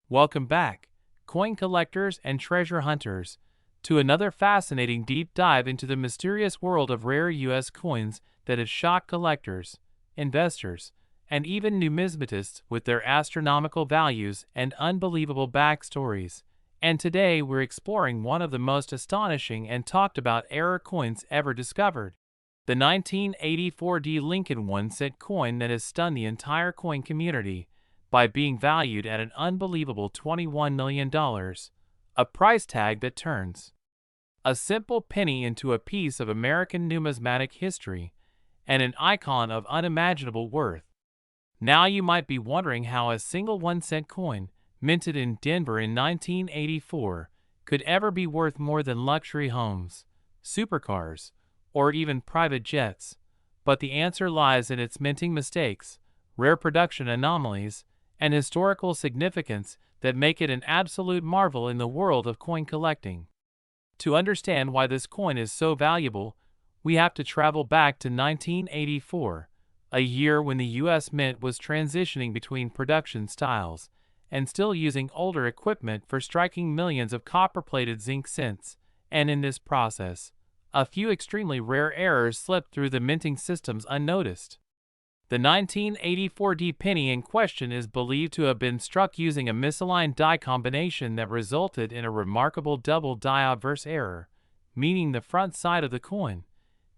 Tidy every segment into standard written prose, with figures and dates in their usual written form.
Welcome back, coin collectors and treasure hunters, to another fascinating deep dive into the mysterious world of rare U.S. coins that has shocked collectors, investors, and even numismatists with their astronomical values and unbelievable backstories. And today we're exploring one of the most astonishing and talked about error coins ever discovered. The 1984 Lincoln 1-cent coin that has stunned the entire coin community by being valued at an unbelievable $21 million, a price tag that turns a simple penny into a piece of American numismatic history and an icon of unimaginable worth. Now you might be wondering how a single 1-cent coin, minted in Denver in 1984, could ever be worth more than luxury homes, supercars, or even private jets. But the answer lies in its minting mistakes, rare production anomalies, and historical significance that make it an absolute marvel in the world of coin collecting. To understand why this coin is so valuable, we have to travel back to 1984, a year when the U.S. Mint was transitioning between production styles and still using older equipment for striking millions of copper-plated zinc cents, and in this process, a few extremely rare errors slipped through the minting systems unnoticed. The 1984 penny in question is believed to have been struck using a misaligned die combination that resulted in a remarkable double die obverse error, meaning the front side of the coin,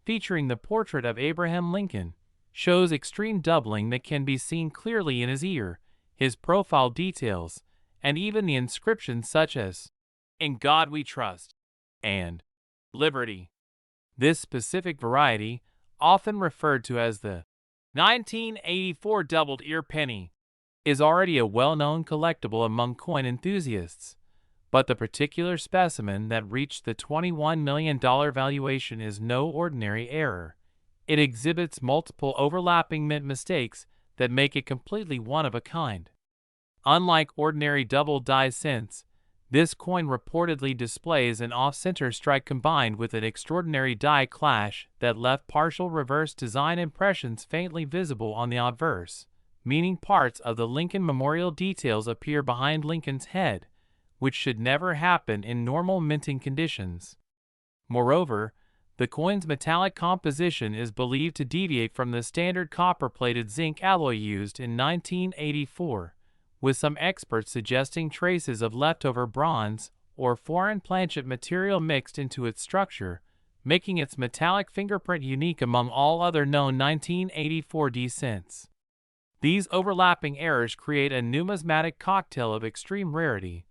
featuring the portrait of Abraham Lincoln, shows extreme doubling that can be seen clearly in his ear, his profile details, and even the inscriptions such as, "In God We Trust," and "Liberty." This specific variety, often referred to as the 1984 doubled ear penny, is already a well-known collectible among coin enthusiasts, but the particular specimen that reached the $21 million valuation is no ordinary error. It exhibits multiple overlapping mint mistakes that make it completely one of a kind. Unlike ordinary double die cents, this coin reportedly displays an off-center strike combined with an extraordinary die clash that left partial reverse design impressions faintly visible on the obverse, meaning parts of the Lincoln Memorial details appear behind Lincoln's head, which should never happen in normal minting conditions. Moreover, the coin's metallic composition is believed to deviate from the standard copper-plated zinc alloy used in 1984. With some experts suggesting traces of leftover bronze or foreign planchet material mixed into its structure, making its metallic fingerprint unique among all other known 1984 cents. These overlapping errors create a numismatic cocktail of extreme rarity,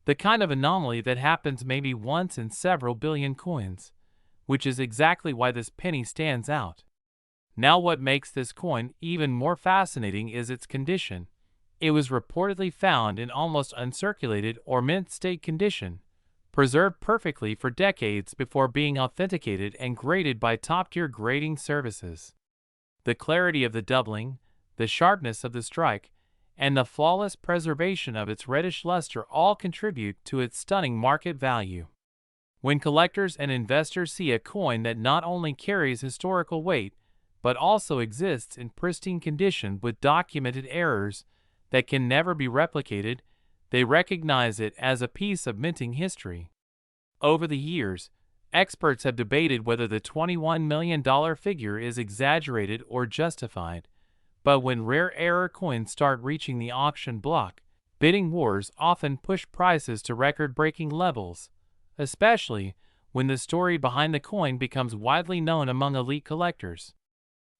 the kind of anomaly that happens maybe once in several billion coins, which is exactly why this penny stands out. Now, what makes this coin even more fascinating is its condition. It was reportedly found in almost uncirculated or mint state condition, preserved perfectly for decades before being authenticated and graded by top-tier grading services. The clarity of the doubling, the sharpness of the strike, and the flawless preservation of its reddish luster all contribute to its stunning market value. When collectors and investors see a coin that not only carries historical weight, but also exists in pristine condition with documented errors that can never be replicated, they recognize it as a piece of minting history. Over the years, experts have debated whether the $21 million figure is exaggerated or justified, but when rare error coins start reaching the auction block, bidding wars often push prices to record-breaking levels, especially when the story behind the coin becomes widely known among elite collectors.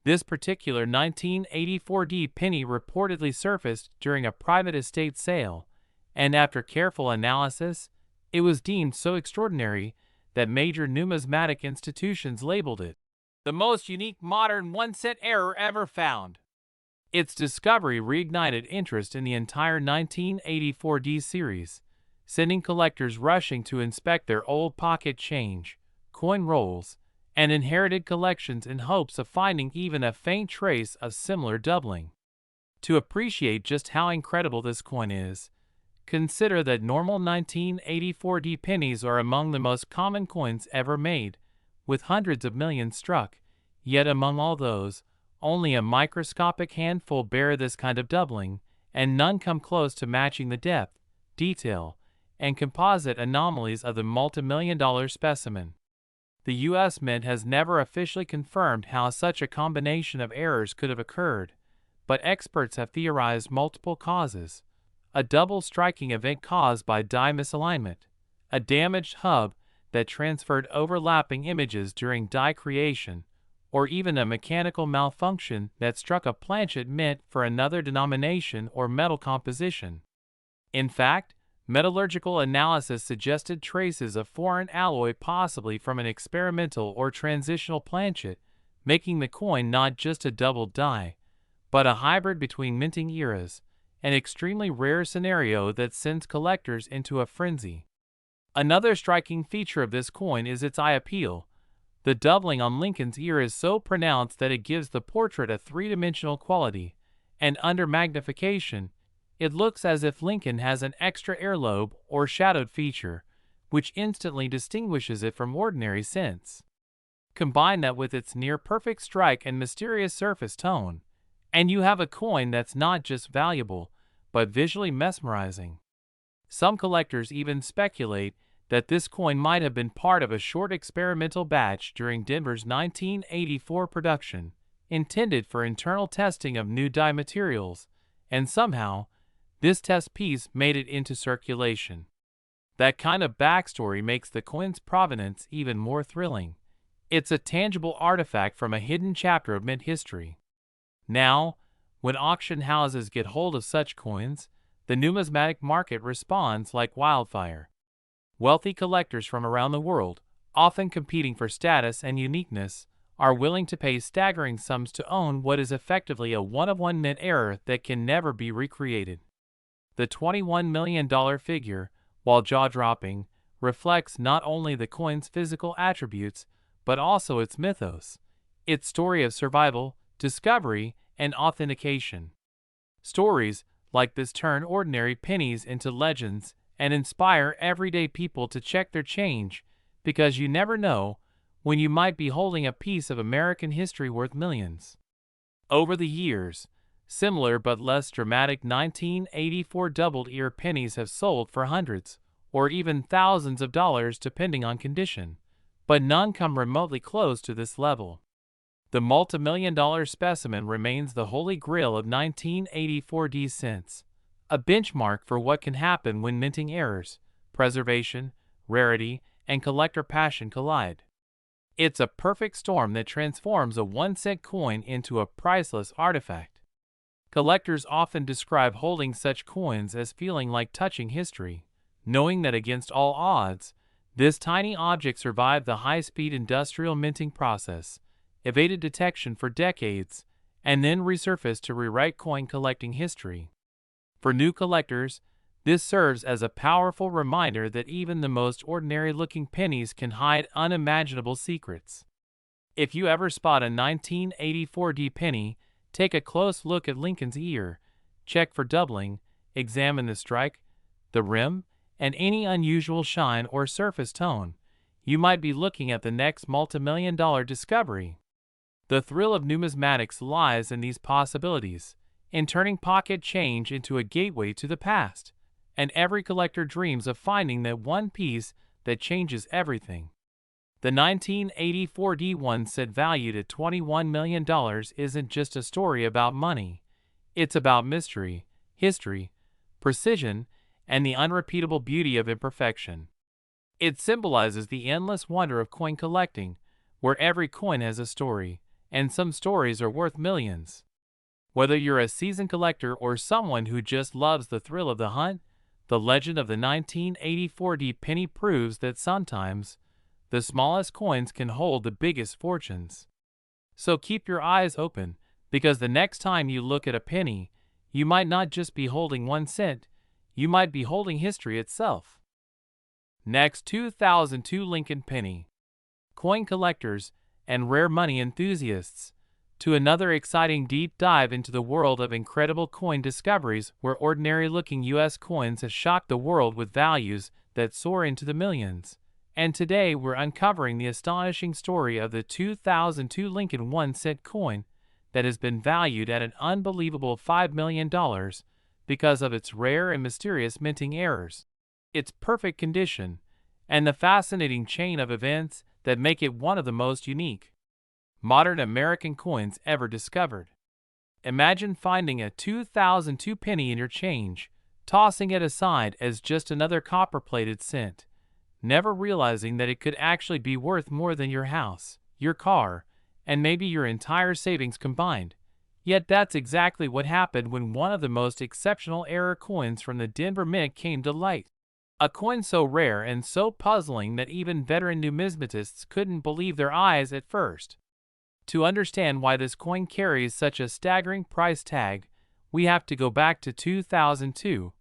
This particular 1984 penny reportedly surfaced during a private estate sale, and after careful analysis, it was deemed so extraordinary that major numismatic institutions labeled it the most unique modern 1-cent error ever found. Its discovery reignited interest in the entire 1984 series, sending collectors rushing to inspect their old pocket change, coin rolls, and inherited collections in hopes of finding even a faint trace of similar doubling. To appreciate just how incredible this coin is, consider that normal 1984 pennies are among the most common coins ever made, with hundreds of millions struck, yet among all those, only a microscopic handful bear this kind of doubling, and none come close to matching the depth, detail and composite anomalies of the multimillion-dollar specimen. The U.S. Mint has never officially confirmed how such a combination of errors could have occurred, but experts have theorized multiple causes: a double striking event caused by die misalignment, a damaged hub that transferred overlapping images during die creation, or even a mechanical malfunction that struck a planchet mint for another denomination or metal composition. In fact, metallurgical analysis suggested traces of foreign alloy, possibly from an experimental or transitional planchet, making the coin not just a double die, but a hybrid between minting eras, an extremely rare scenario that sends collectors into a frenzy. Another striking feature of this coin is its eye appeal. The doubling on Lincoln's ear is so pronounced that it gives the portrait a three-dimensional quality, and under magnification, it looks as if Lincoln has an extra earlobe or shadowed feature, which instantly distinguishes it from ordinary cents. Combine that with its near-perfect strike and mysterious surface tone, and you have a coin that's not just valuable, but visually mesmerizing. Some collectors even speculate that this coin might have been part of a short experimental batch during Denver's 1984 production, intended for internal testing of new die materials, and somehow, this test piece made it into circulation. That kind of backstory makes the coin's provenance even more thrilling. It's a tangible artifact from a hidden chapter of mint history. Now, when auction houses get hold of such coins, the numismatic market responds like wildfire. Wealthy collectors from around the world, often competing for status and uniqueness, are willing to pay staggering sums to own what is effectively a one-of-one mint error that can never be recreated. The $21 million figure, while jaw-dropping, reflects not only the coin's physical attributes, but also its mythos, its story of survival, discovery, and authentication. Stories like this turn ordinary pennies into legends and inspire everyday people to check their change, because you never know when you might be holding a piece of American history worth millions. Over the years, similar but less dramatic 1984 doubled-ear pennies have sold for hundreds, or even thousands of dollars depending on condition, but none come remotely close to this level. The multimillion-dollar specimen remains the holy grail of 1984 cents, a benchmark for what can happen when minting errors, preservation, rarity, and collector passion collide. It's a perfect storm that transforms a 1-cent coin into a priceless artifact. Collectors often describe holding such coins as feeling like touching history, knowing that against all odds, this tiny object survived the high-speed industrial minting process, evaded detection for decades, and then resurfaced to rewrite coin collecting history. For new collectors, this serves as a powerful reminder that even the most ordinary-looking pennies can hide unimaginable secrets. If you ever spot a 1984 penny, take a close look at Lincoln's ear, check for doubling, examine the strike, the rim, and any unusual shine or surface tone. You might be looking at the next multimillion-dollar discovery. The thrill of numismatics lies in these possibilities, in turning pocket change into a gateway to the past, and every collector dreams of finding that one piece that changes everything. The 1984 D1 set valued at $21 million isn't just a story about money. It's about mystery, history, precision, and the unrepeatable beauty of imperfection. It symbolizes the endless wonder of coin collecting, where every coin has a story, and some stories are worth millions. Whether you're a seasoned collector or someone who just loves the thrill of the hunt, the legend of the 1984 penny proves that sometimes the smallest coins can hold the biggest fortunes. So keep your eyes open, because the next time you look at a penny, you might not just be holding 1 cent, you might be holding history itself. Next, 2002 Lincoln Penny. Coin collectors and rare money enthusiasts, to another exciting deep dive into the world of incredible coin discoveries where ordinary-looking U.S. coins have shocked the world with values that soar into the millions. And today we're uncovering the astonishing story of the 2002 Lincoln 1-cent coin that has been valued at an unbelievable $5 million because of its rare and mysterious minting errors, its perfect condition, and the fascinating chain of events that make it one of the most unique modern American coins ever discovered. Imagine finding a 2002 penny in your change, tossing it aside as just another copper-plated cent, never realizing that it could actually be worth more than your house, your car, and maybe your entire savings combined. Yet that's exactly what happened when one of the most exceptional error coins from the Denver Mint came to light. A coin so rare and so puzzling that even veteran numismatists couldn't believe their eyes at first. To understand why this coin carries such a staggering price tag, we have to go back to 2002,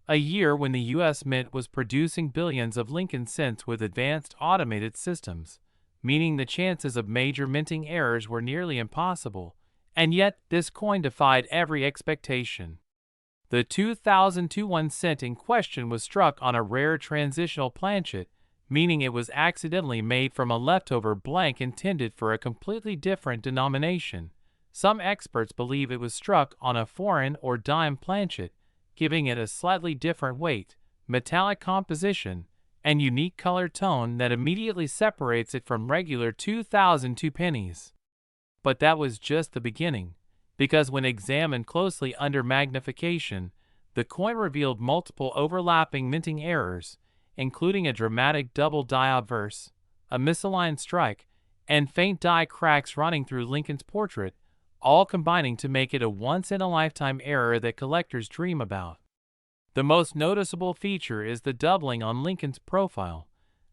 a year when the U.S. Mint was producing billions of Lincoln cents with advanced automated systems, meaning the chances of major minting errors were nearly impossible, and yet this coin defied every expectation. The 2002 1 cent in question was struck on a rare transitional planchet, meaning it was accidentally made from a leftover blank intended for a completely different denomination. Some experts believe it was struck on a foreign or dime planchet, giving it a slightly different weight, metallic composition, and unique color tone that immediately separates it from regular 2002 pennies. But that was just the beginning, because when examined closely under magnification, the coin revealed multiple overlapping minting errors, including a dramatic double die obverse, a misaligned strike, and faint die cracks running through Lincoln's portrait, all combining to make it a once-in-a-lifetime error that collectors dream about. The most noticeable feature is the doubling on Lincoln's profile,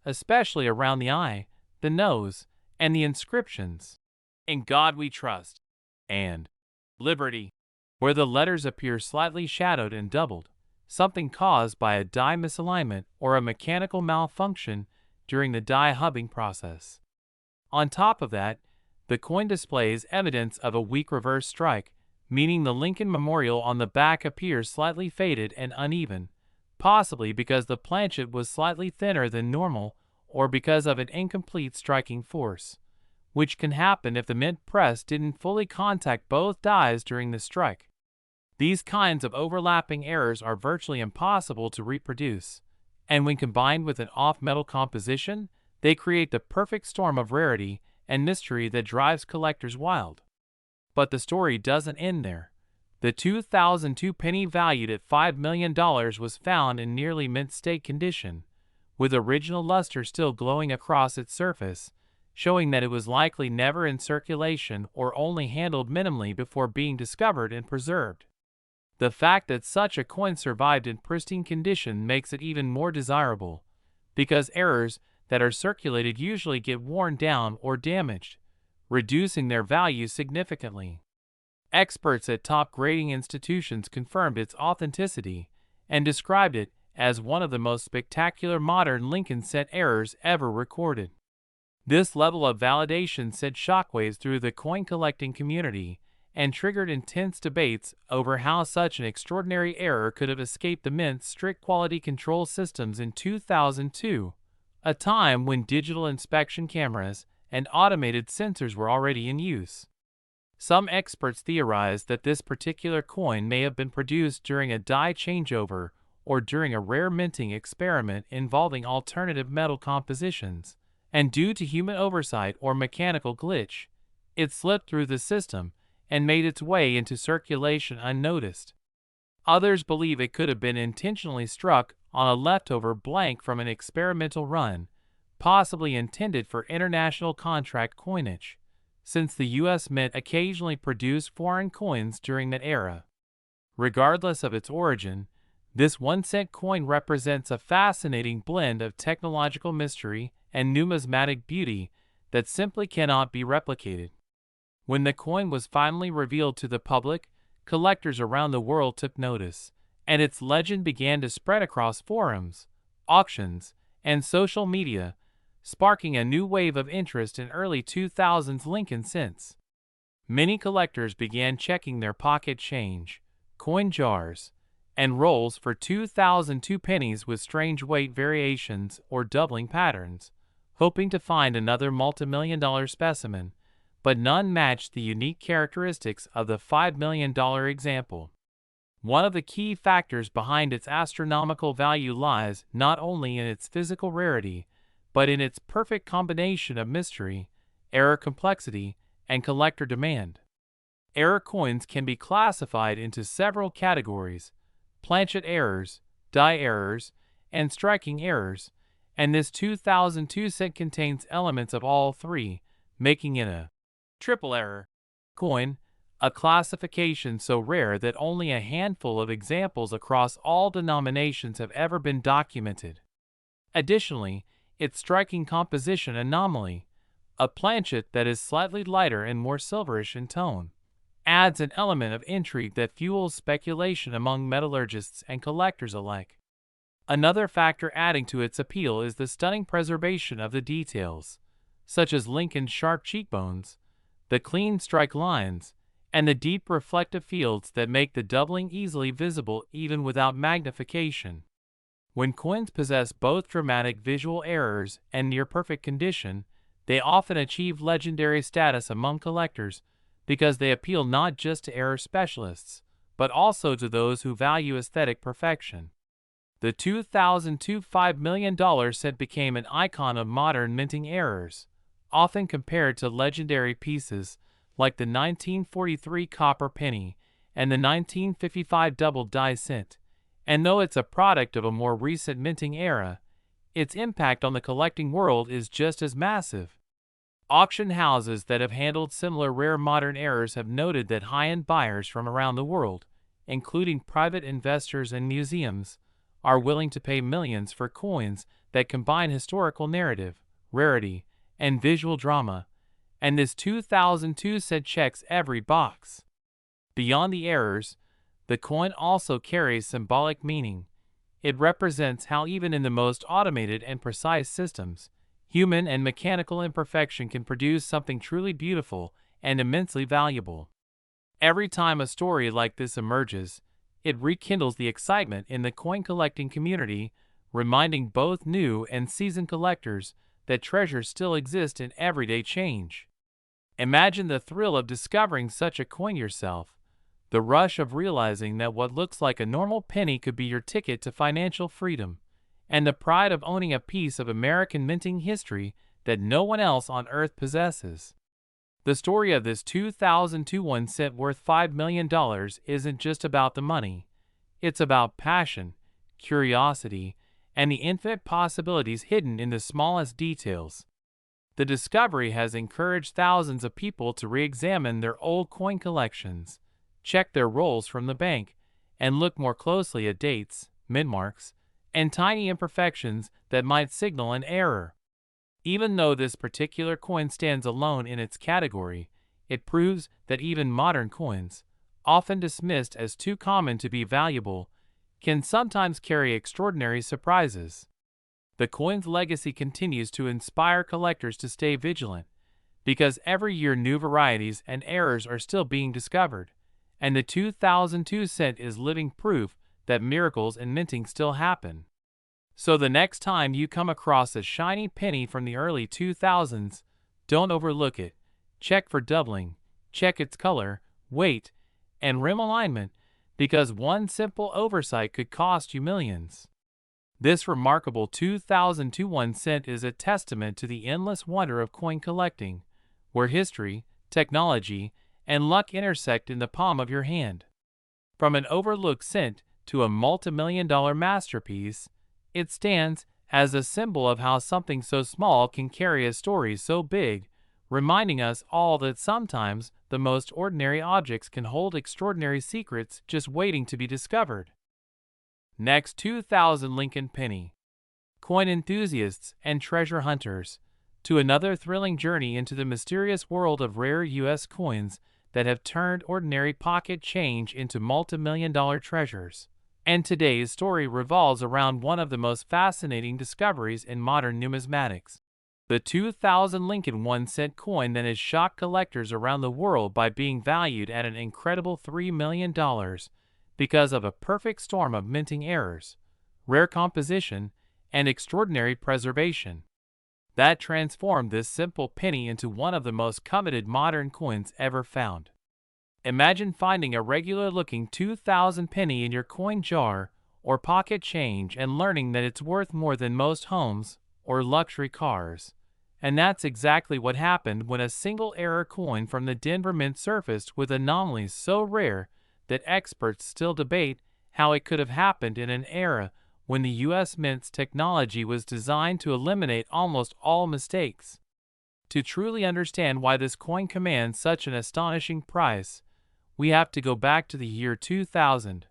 especially around the eye, the nose, and the inscriptions, "In God We Trust," and "Liberty," where the letters appear slightly shadowed and doubled, something caused by a die misalignment or a mechanical malfunction during the die hubbing process. On top of that, the coin displays evidence of a weak reverse strike, meaning the Lincoln memorial on the back appears slightly faded and uneven, possibly because the planchet was slightly thinner than normal or because of an incomplete striking force, which can happen if the mint press didn't fully contact both dies during the strike. These kinds of overlapping errors are virtually impossible to reproduce, and when combined with an off-metal composition, they create the perfect storm of rarity and mystery that drives collectors wild. But the story doesn't end there. The 2002 penny valued at $5 million was found in nearly mint-state condition, with original luster still glowing across its surface, showing that it was likely never in circulation or only handled minimally before being discovered and preserved. The fact that such a coin survived in pristine condition makes it even more desirable, because errors that are circulated usually get worn down or damaged, reducing their value significantly. Experts at top grading institutions confirmed its authenticity and described it as one of the most spectacular modern Lincoln cent errors ever recorded. This level of validation sent shockwaves through the coin collecting community and triggered intense debates over how such an extraordinary error could have escaped the Mint's strict quality control systems in 2002, a time when digital inspection cameras and automated sensors were already in use. Some experts theorized that this particular coin may have been produced during a die changeover or during a rare minting experiment involving alternative metal compositions, and due to human oversight or mechanical glitch, it slipped through the system and made its way into circulation unnoticed. Others believe it could have been intentionally struck on a leftover blank from an experimental run, possibly intended for international contract coinage, since the U.S. Mint occasionally produced foreign coins during that era. Regardless of its origin, this 1-cent coin represents a fascinating blend of technological mystery and numismatic beauty that simply cannot be replicated. When the coin was finally revealed to the public, collectors around the world took notice, and its legend began to spread across forums, auctions, and social media, sparking a new wave of interest in early 2000s Lincoln cents. Many collectors began checking their pocket change, coin jars, and rolls for 2002 pennies with strange weight variations or doubling patterns, hoping to find another multimillion-dollar specimen, but none matched the unique characteristics of the $5 million example. One of the key factors behind its astronomical value lies not only in its physical rarity, but in its perfect combination of mystery, error complexity, and collector demand. Error coins can be classified into several categories: planchet errors, die errors, and striking errors, and this 2002 set contains elements of all three, making it a triple error coin, a classification so rare that only a handful of examples across all denominations have ever been documented. Additionally, its striking composition anomaly, a planchet that is slightly lighter and more silverish in tone, adds an element of intrigue that fuels speculation among metallurgists and collectors alike. Another factor adding to its appeal is the stunning preservation of the details, such as Lincoln's sharp cheekbones, the clean strike lines, and the deep reflective fields that make the doubling easily visible even without magnification. When coins possess both dramatic visual errors and near-perfect condition, they often achieve legendary status among collectors because they appeal not just to error specialists, but also to those who value aesthetic perfection. The 2002 $5 million set became an icon of modern minting errors, often compared to legendary pieces like the 1943 copper penny and the 1955 double die cent. And though it's a product of a more recent minting era, its impact on the collecting world is just as massive. Auction houses that have handled similar rare modern errors have noted that high-end buyers from around the world, including private investors and museums, are willing to pay millions for coins that combine historical narrative, rarity, and visual drama, and this 2002 set checks every box. Beyond the errors, the coin also carries symbolic meaning. It represents how even in the most automated and precise systems, human and mechanical imperfection can produce something truly beautiful and immensely valuable. Every time a story like this emerges, it rekindles the excitement in the coin collecting community, reminding both new and seasoned collectors that treasures still exist in everyday change. Imagine the thrill of discovering such a coin yourself, the rush of realizing that what looks like a normal penny could be your ticket to financial freedom, and the pride of owning a piece of American minting history that no one else on earth possesses. The story of this 2002 one cent worth $5 million isn't just about the money. It's about passion, curiosity, and the infinite possibilities hidden in the smallest details. The discovery has encouraged thousands of people to re-examine their old coin collections, check their rolls from the bank, and look more closely at dates, mint marks, and tiny imperfections that might signal an error. Even though this particular coin stands alone in its category, it proves that even modern coins, often dismissed as too common to be valuable, can sometimes carry extraordinary surprises. The coin's legacy continues to inspire collectors to stay vigilant, because every year new varieties and errors are still being discovered, and the 2002 cent is living proof that miracles in minting still happen. So the next time you come across a shiny penny from the early 2000s, don't overlook it. Check for doubling, check its color, weight, and rim alignment, because one simple oversight could cost you millions. This remarkable 2002 1 cent is a testament to the endless wonder of coin collecting, where history, technology, and luck intersect in the palm of your hand. From an overlooked cent to a multi-million-dollar masterpiece, it stands as a symbol of how something so small can carry a story so big, reminding us all that sometimes the most ordinary objects can hold extraordinary secrets just waiting to be discovered. Next, 2000 Lincoln Penny. Coin enthusiasts and treasure hunters, to another thrilling journey into the mysterious world of rare U.S. coins that have turned ordinary pocket change into multi-million-dollar treasures. And today's story revolves around one of the most fascinating discoveries in modern numismatics. The 2000 Lincoln 1 cent coin that has shocked collectors around the world by being valued at an incredible $3 million because of a perfect storm of minting errors, rare composition, and extraordinary preservation. That transformed this simple penny into one of the most coveted modern coins ever found. Imagine finding a regular-looking 2,000 penny in your coin jar or pocket change and learning that it's worth more than most homes or luxury cars. And that's exactly what happened when a single error coin from the Denver Mint surfaced with anomalies so rare that experts still debate how it could have happened in an era when the U.S. Mint's technology was designed to eliminate almost all mistakes. To truly understand why this coin commands such an astonishing price, we have to go back to the year 2000,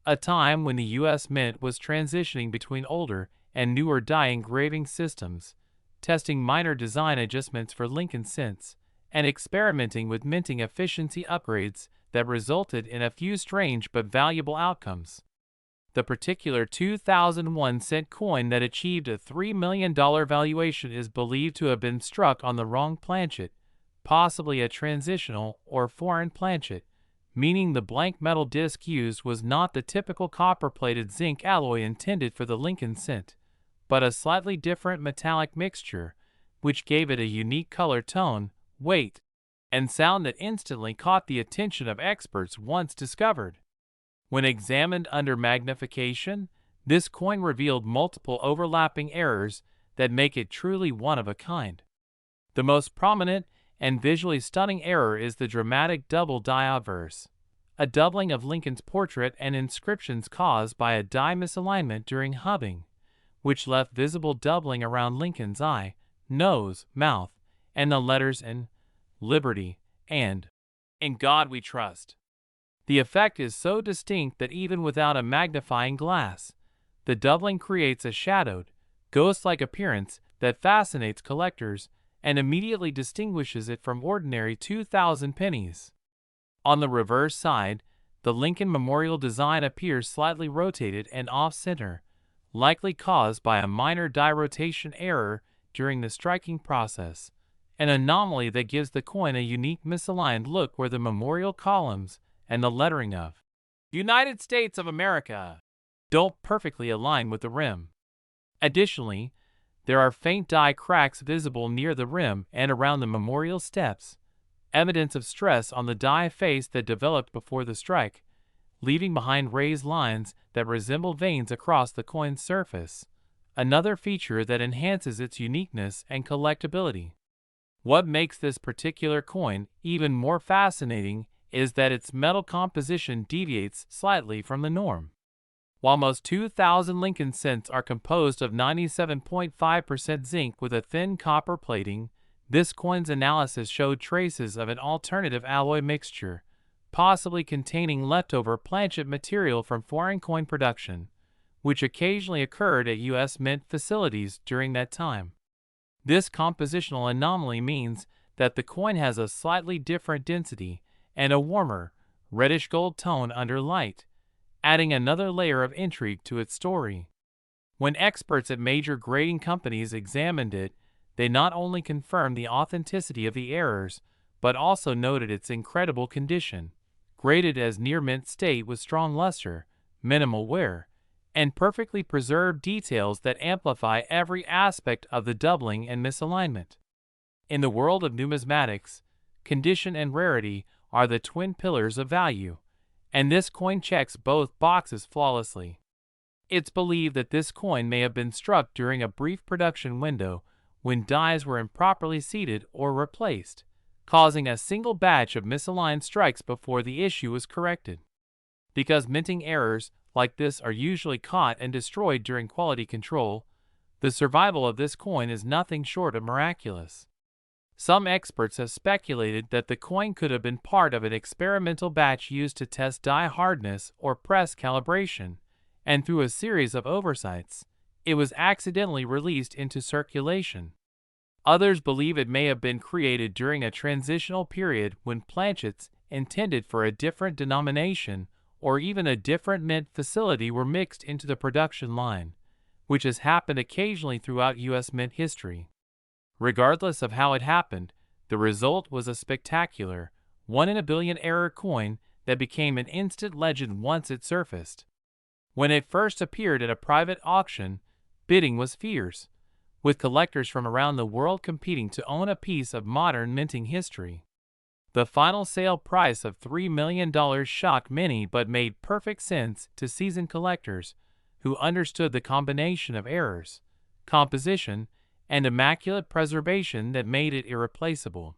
a time when the U.S. Mint was transitioning between older and newer die engraving systems, testing minor design adjustments for Lincoln cents, and experimenting with minting efficiency upgrades that resulted in a few strange but valuable outcomes. The particular 2001 cent coin that achieved a $3 million valuation is believed to have been struck on the wrong planchet, possibly a transitional or foreign planchet, meaning the blank metal disc used was not the typical copper-plated zinc alloy intended for the Lincoln cent, but a slightly different metallic mixture, which gave it a unique color tone, weight, and sound that instantly caught the attention of experts once discovered. When examined under magnification, this coin revealed multiple overlapping errors that make it truly one of a kind. The most prominent and visually stunning error is the dramatic double die obverse, a doubling of Lincoln's portrait and inscriptions caused by a die misalignment during hubbing, which left visible doubling around Lincoln's eye, nose, mouth, and the letters in Liberty and In God We Trust. The effect is so distinct that even without a magnifying glass, the doubling creates a shadowed, ghost-like appearance that fascinates collectors and immediately distinguishes it from ordinary 2,000 pennies. On the reverse side, the Lincoln Memorial design appears slightly rotated and off-center, likely caused by a minor die rotation error during the striking process, an anomaly that gives the coin a unique misaligned look where the memorial columns and the lettering of United States of America don't perfectly align with the rim. Additionally, there are faint die cracks visible near the rim and around the memorial steps, evidence of stress on the die face that developed before the strike, leaving behind raised lines that resemble veins across the coin's surface, another feature that enhances its uniqueness and collectability. What makes this particular coin even more fascinating is that its metal composition deviates slightly from the norm. While most 2,000 Lincoln cents are composed of 97.5% zinc with a thin copper plating, this coin's analysis showed traces of an alternative alloy mixture, possibly containing leftover planchet material from foreign coin production, which occasionally occurred at U.S. Mint facilities during that time. This compositional anomaly means that the coin has a slightly different density and a warmer, reddish gold tone under light, adding another layer of intrigue to its story. When experts at major grading companies examined it, they not only confirmed the authenticity of the errors, but also noted its incredible condition, graded as near mint state with strong luster, minimal wear, and perfectly preserved details that amplify every aspect of the doubling and misalignment. In the world of numismatics, condition and rarity are the twin pillars of value, and this coin checks both boxes flawlessly. It's believed that this coin may have been struck during a brief production window when dies were improperly seated or replaced, causing a single batch of misaligned strikes before the issue was corrected. Because minting errors like this are usually caught and destroyed during quality control, the survival of this coin is nothing short of miraculous. Some experts have speculated that the coin could have been part of an experimental batch used to test die hardness or press calibration, and through a series of oversights, it was accidentally released into circulation. Others believe it may have been created during a transitional period when planchets intended for a different denomination or even a different mint facility were mixed into the production line, which has happened occasionally throughout U.S. Mint history. Regardless of how it happened, the result was a spectacular, 1 in a billion error coin that became an instant legend once it surfaced. When it first appeared at a private auction, bidding was fierce, with collectors from around the world competing to own a piece of modern minting history. The final sale price of $3 million shocked many but made perfect sense to seasoned collectors who understood the combination of errors, composition, and immaculate preservation that made it irreplaceable.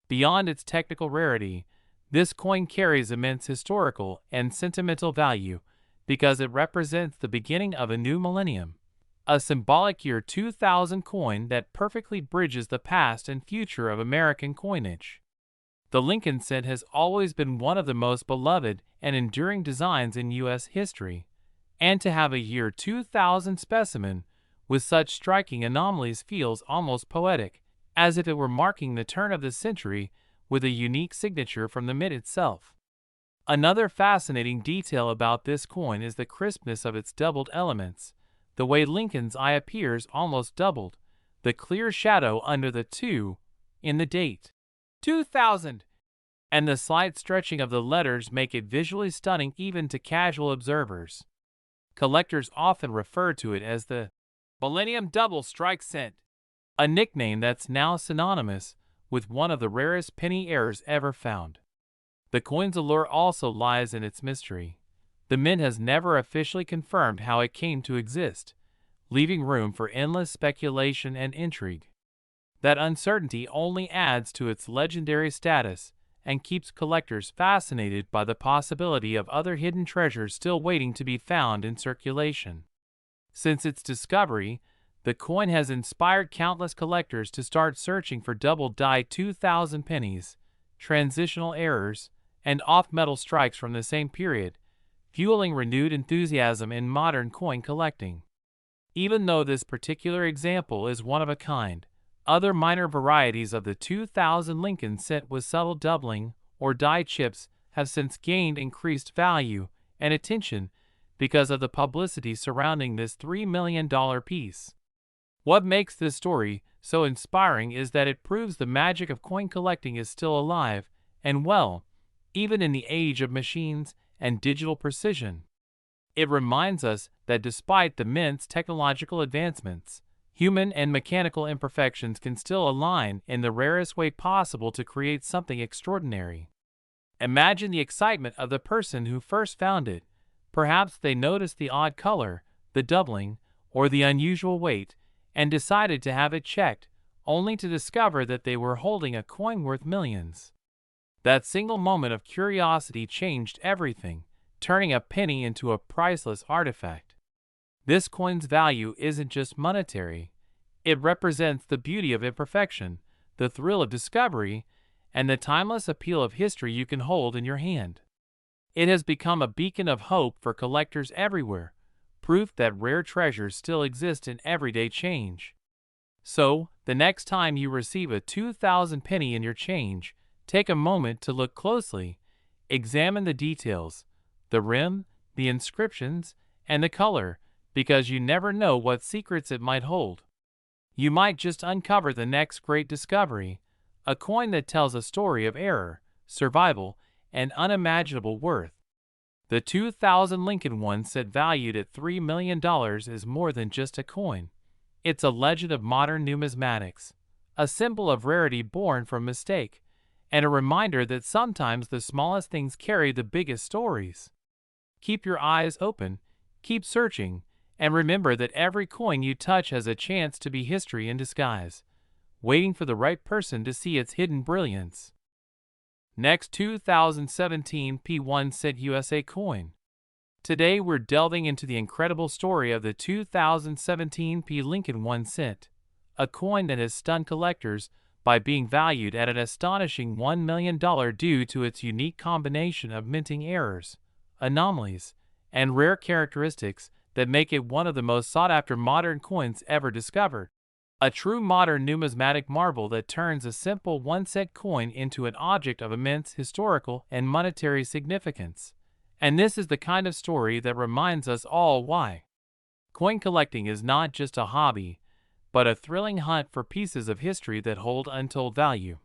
Beyond its technical rarity, this coin carries immense historical and sentimental value because it represents the beginning of a new millennium, a symbolic year 2000 coin that perfectly bridges the past and future of American coinage. The Lincoln cent has always been one of the most beloved and enduring designs in U.S. history, and to have a year 2000 specimen with such striking anomalies feels almost poetic, as if it were marking the turn of the century with a unique signature from the mint itself. Another fascinating detail about this coin is the crispness of its doubled elements, the way Lincoln's eye appears almost doubled, the clear shadow under the 2 in the date 2000, and the slight stretching of the letters make it visually stunning even to casual observers. Collectors often refer to it as the Millennium Double Strike Cent, a nickname that's now synonymous with one of the rarest penny errors ever found. The coin's allure also lies in its mystery. The mint has never officially confirmed how it came to exist, leaving room for endless speculation and intrigue. That uncertainty only adds to its legendary status and keeps collectors fascinated by the possibility of other hidden treasures still waiting to be found in circulation. Since its discovery, the coin has inspired countless collectors to start searching for double-die 2000 pennies, transitional errors, and off-metal strikes from the same period, fueling renewed enthusiasm in modern coin collecting. Even though this particular example is one of a kind, other minor varieties of the 2000 Lincoln cent with subtle doubling or die chips have since gained increased value and attention because of the publicity surrounding this $3 million piece. What makes this story so inspiring is that it proves the magic of coin collecting is still alive and well, even in the age of machines and digital precision. It reminds us that despite the mint's technological advancements, human and mechanical imperfections can still align in the rarest way possible to create something extraordinary. Imagine the excitement of the person who first found it. Perhaps they noticed the odd color, the doubling, or the unusual weight, and decided to have it checked, only to discover that they were holding a coin worth millions. That single moment of curiosity changed everything, turning a penny into a priceless artifact. This coin's value isn't just monetary. It represents the beauty of imperfection, the thrill of discovery, and the timeless appeal of history you can hold in your hand. It has become a beacon of hope for collectors everywhere, proof that rare treasures still exist in everyday change. So, the next time you receive a 2000 penny in your change, take a moment to look closely. Examine the details, the rim, the inscriptions, and the color, because you never know what secrets it might hold. You might just uncover the next great discovery, a coin that tells a story of error, survival, and unimaginable worth. The 2000 Lincoln one cent valued at $3 million is more than just a coin. It's a legend of modern numismatics, a symbol of rarity born from mistake, and a reminder that sometimes the smallest things carry the biggest stories. Keep your eyes open, keep searching, and remember that every coin you touch has a chance to be history in disguise, waiting for the right person to see its hidden brilliance. Next, 2017 P1 cent USA coin. Today we're delving into the incredible story of the 2017 P Lincoln 1 cent, a coin that has stunned collectors by being valued at an astonishing $1 million due to its unique combination of minting errors, anomalies, and rare characteristics that make it one of the most sought-after modern coins ever discovered. A true modern numismatic marvel that turns a simple 1 cent coin into an object of immense historical and monetary significance. And this is the kind of story that reminds us all why coin collecting is not just a hobby, but a thrilling hunt for pieces of history that hold untold value.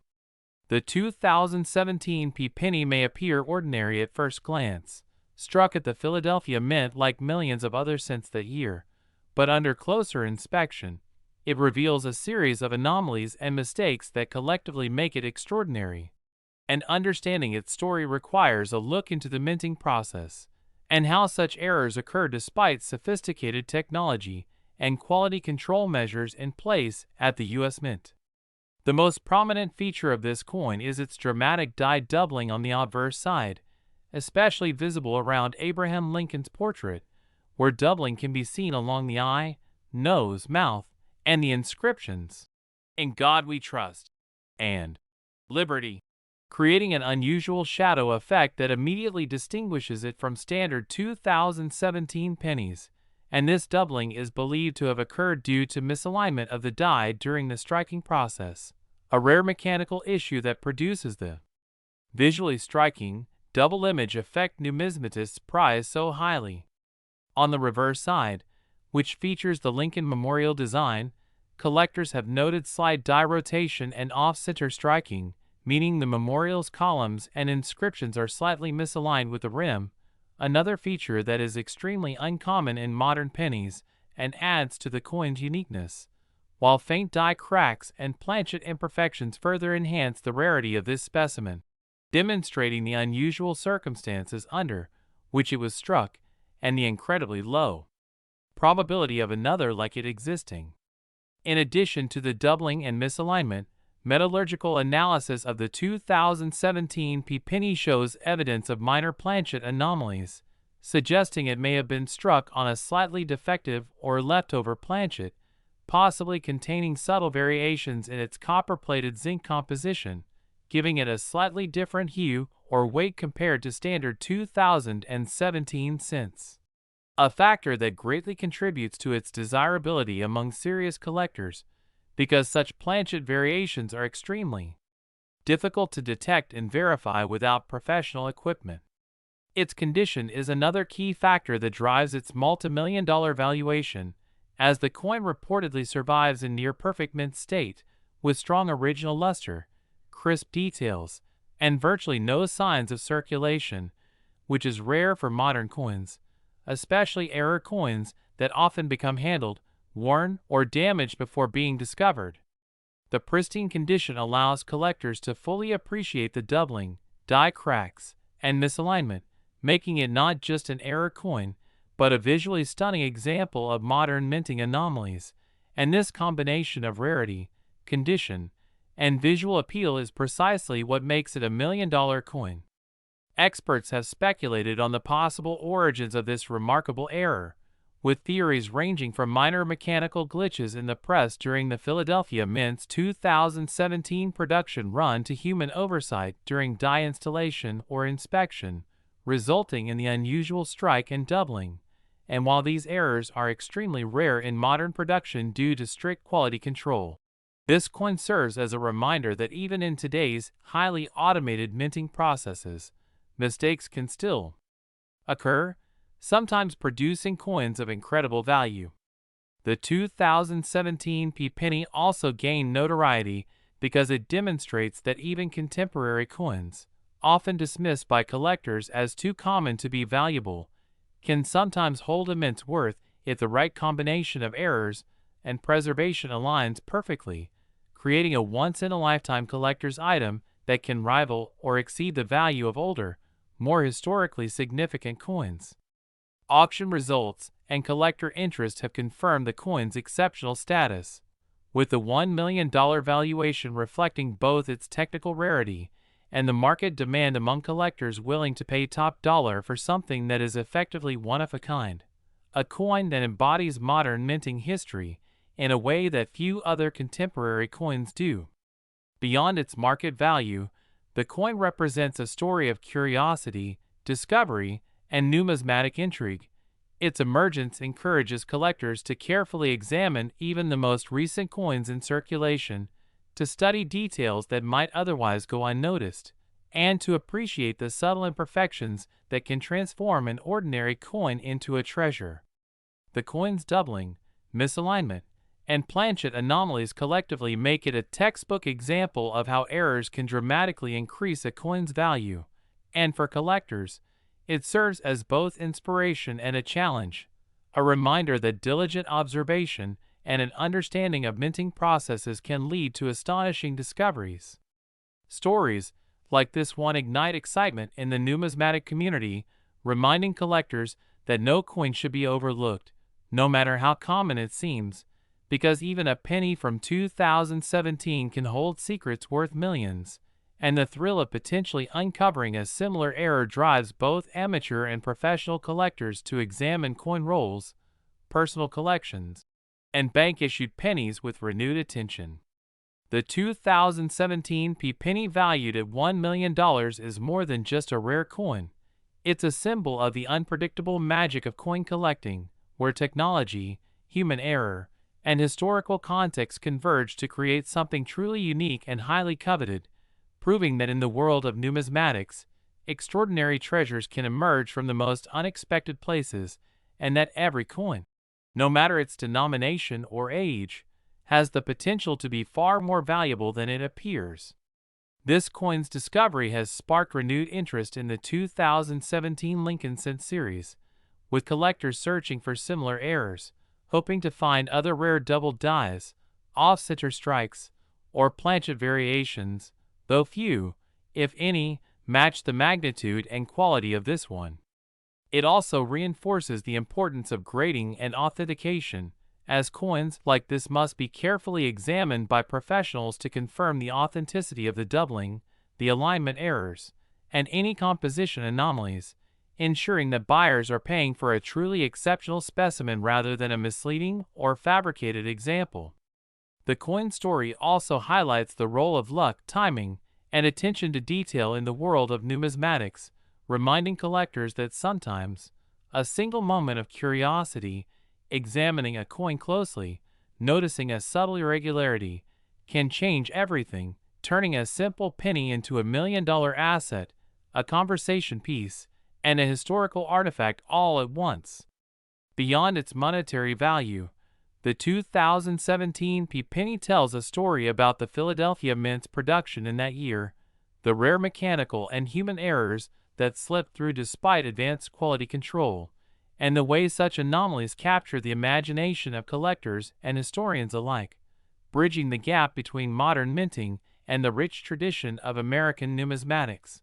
The 2017 P penny may appear ordinary at first glance, struck at the Philadelphia Mint like millions of other cents that year, but under closer inspection, it reveals a series of anomalies and mistakes that collectively make it extraordinary. and understanding its story requires a look into the minting process and how such errors occur despite sophisticated technology and quality control measures in place at the U.S. Mint. The most prominent feature of this coin is its dramatic die doubling on the obverse side, especially visible around Abraham Lincoln's portrait, where doubling can be seen along the eye, nose, mouth, and the inscriptions, "In God We Trust," and "Liberty," creating an unusual shadow effect that immediately distinguishes it from standard 2017 pennies, and this doubling is believed to have occurred due to misalignment of the die during the striking process, a rare mechanical issue that produces the visually striking, double image effect numismatists prize so highly. On the reverse side, which features the Lincoln Memorial design, collectors have noted slight die rotation and off-center striking, meaning the memorial's columns and inscriptions are slightly misaligned with the rim, another feature that is extremely uncommon in modern pennies and adds to the coin's uniqueness, while faint die cracks and planchet imperfections further enhance the rarity of this specimen, demonstrating the unusual circumstances under which it was struck and the incredibly low probability of another like it existing. In addition to the doubling and misalignment, metallurgical analysis of the 2017 penny shows evidence of minor planchet anomalies, suggesting it may have been struck on a slightly defective or leftover planchet, possibly containing subtle variations in its copper-plated zinc composition, giving it a slightly different hue or weight compared to standard 2017 cents. A factor that greatly contributes to its desirability among serious collectors, because such planchet variations are extremely difficult to detect and verify without professional equipment. Its condition is another key factor that drives its multi-million-dollar valuation, as the coin reportedly survives in near-perfect mint state, with strong original luster, crisp details, and virtually no signs of circulation, which is rare for modern coins, especially error coins that often become handled, worn, or damaged before being discovered. The pristine condition allows collectors to fully appreciate the doubling, die cracks, and misalignment, making it not just an error coin, but a visually stunning example of modern minting anomalies, and this combination of rarity, condition, and visual appeal is precisely what makes it a million-dollar coin. Experts have speculated on the possible origins of this remarkable error, with theories ranging from minor mechanical glitches in the press during the Philadelphia Mint's 2017 production run to human oversight during die installation or inspection, resulting in the unusual strike and doubling. And while these errors are extremely rare in modern production due to strict quality control, this coin serves as a reminder that even in today's highly automated minting processes, mistakes can still occur, sometimes producing coins of incredible value. The 2017 penny also gained notoriety because it demonstrates that even contemporary coins, often dismissed by collectors as too common to be valuable, can sometimes hold immense worth if the right combination of errors and preservation aligns perfectly, creating a once-in-a-lifetime collector's item that can rival or exceed the value of older, more historically significant coins. Auction results and collector interest have confirmed the coin's exceptional status, with the $1 million valuation reflecting both its technical rarity and the market demand among collectors willing to pay top dollar for something that is effectively one of a kind, a coin that embodies modern minting history in a way that few other contemporary coins do. Beyond its market value, the coin represents a story of curiosity, discovery, and numismatic intrigue. Its emergence encourages collectors to carefully examine even the most recent coins in circulation, to study details that might otherwise go unnoticed, and to appreciate the subtle imperfections that can transform an ordinary coin into a treasure. The coin's doubling, misalignment, and planchet anomalies collectively make it a textbook example of how errors can dramatically increase a coin's value, and for collectors, it serves as both inspiration and a challenge, a reminder that diligent observation and an understanding of minting processes can lead to astonishing discoveries. Stories like this one ignite excitement in the numismatic community, reminding collectors that no coin should be overlooked, no matter how common it seems, because even a penny from 2017 can hold secrets worth millions, and the thrill of potentially uncovering a similar error drives both amateur and professional collectors to examine coin rolls, personal collections, and bank-issued pennies with renewed attention. The 2017 penny valued at $1 million is more than just a rare coin. It's a symbol of the unpredictable magic of coin collecting, where technology, human error, and historical context converge to create something truly unique and highly coveted, proving that in the world of numismatics, extraordinary treasures can emerge from the most unexpected places, and that every coin, no matter its denomination or age, has the potential to be far more valuable than it appears. This coin's discovery has sparked renewed interest in the 2017 Lincoln Cent series, with collectors searching for similar errors, hoping to find other rare double dies, off-center strikes, or planchet variations, though few, if any, match the magnitude and quality of this one. It also reinforces the importance of grading and authentication, as coins like this must be carefully examined by professionals to confirm the authenticity of the doubling, the alignment errors, and any composition anomalies, ensuring that buyers are paying for a truly exceptional specimen rather than a misleading or fabricated example. The coin story also highlights the role of luck, timing, and attention to detail in the world of numismatics, reminding collectors that sometimes a single moment of curiosity, examining a coin closely, noticing a subtle irregularity, can change everything, turning a simple penny into a $1 million asset, a conversation piece, and a historical artifact all at once. Beyond its monetary value, the 2017 penny tells a story about the Philadelphia Mint's production in that year, the rare mechanical and human errors that slipped through despite advanced quality control, and the way such anomalies capture the imagination of collectors and historians alike, bridging the gap between modern minting and the rich tradition of American numismatics.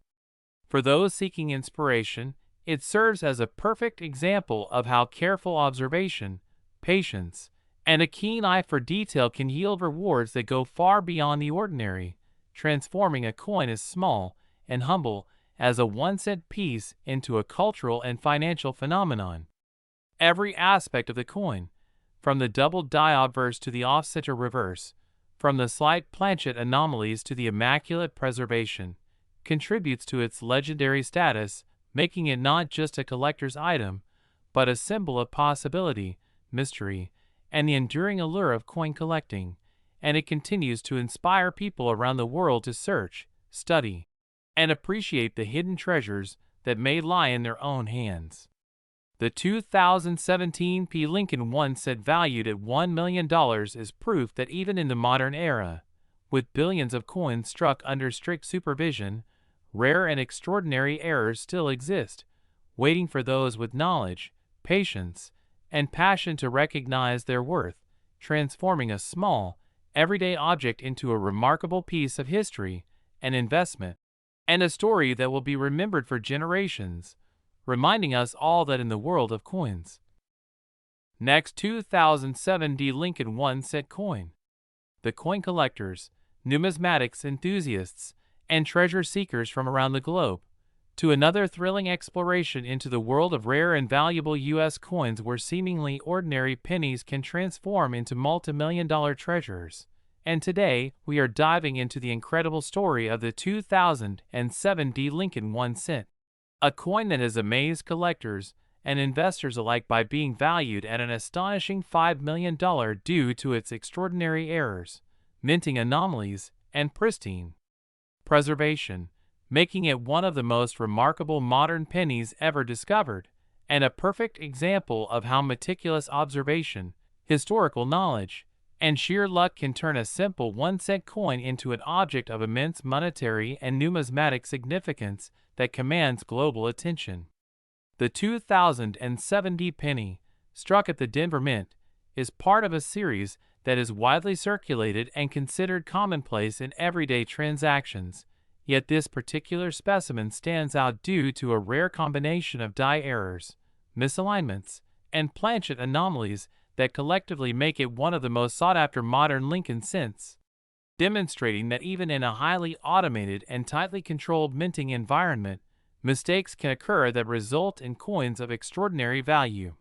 For those seeking inspiration, it serves as a perfect example of how careful observation, patience, and a keen eye for detail can yield rewards that go far beyond the ordinary, transforming a coin as small and humble as a 1-cent piece into a cultural and financial phenomenon. Every aspect of the coin, from the double die obverse to the off-center reverse, from the slight planchet anomalies to the immaculate preservation, contributes to its legendary status, making it not just a collector's item, but a symbol of possibility, mystery, and the enduring allure of coin collecting, and it continues to inspire people around the world to search, study, and appreciate the hidden treasures that may lie in their own hands. The 2017 Lincoln 1 cent valued at $1 million is proof that even in the modern era, with billions of coins struck under strict supervision, rare and extraordinary errors still exist, waiting for those with knowledge, patience, and passion to recognize their worth, transforming a small, everyday object into a remarkable piece of history, an investment, and a story that will be remembered for generations, reminding us all that in the world of coins. Next, 2007 Lincoln 1 cent coin. The coin collectors, numismatics enthusiasts, and treasure seekers from around the globe, to another thrilling exploration into the world of rare and valuable U.S. coins where seemingly ordinary pennies can transform into multi-million-dollar treasures. And today, we are diving into the incredible story of the 2007 Lincoln 1 cent, a coin that has amazed collectors and investors alike by being valued at an astonishing $5 million due to its extraordinary errors, minting anomalies, and pristine preservation, making it one of the most remarkable modern pennies ever discovered, and a perfect example of how meticulous observation, historical knowledge, and sheer luck can turn a simple 1-cent coin into an object of immense monetary and numismatic significance that commands global attention. The 2007 penny, struck at the Denver Mint, is part of a series that is widely circulated and considered commonplace in everyday transactions, Yet this particular specimen stands out due to a rare combination of die errors, misalignments, and planchet anomalies that collectively make it one of the most sought-after modern Lincoln cents, demonstrating that even in a highly automated and tightly controlled minting environment, mistakes can occur that result in coins of extraordinary value.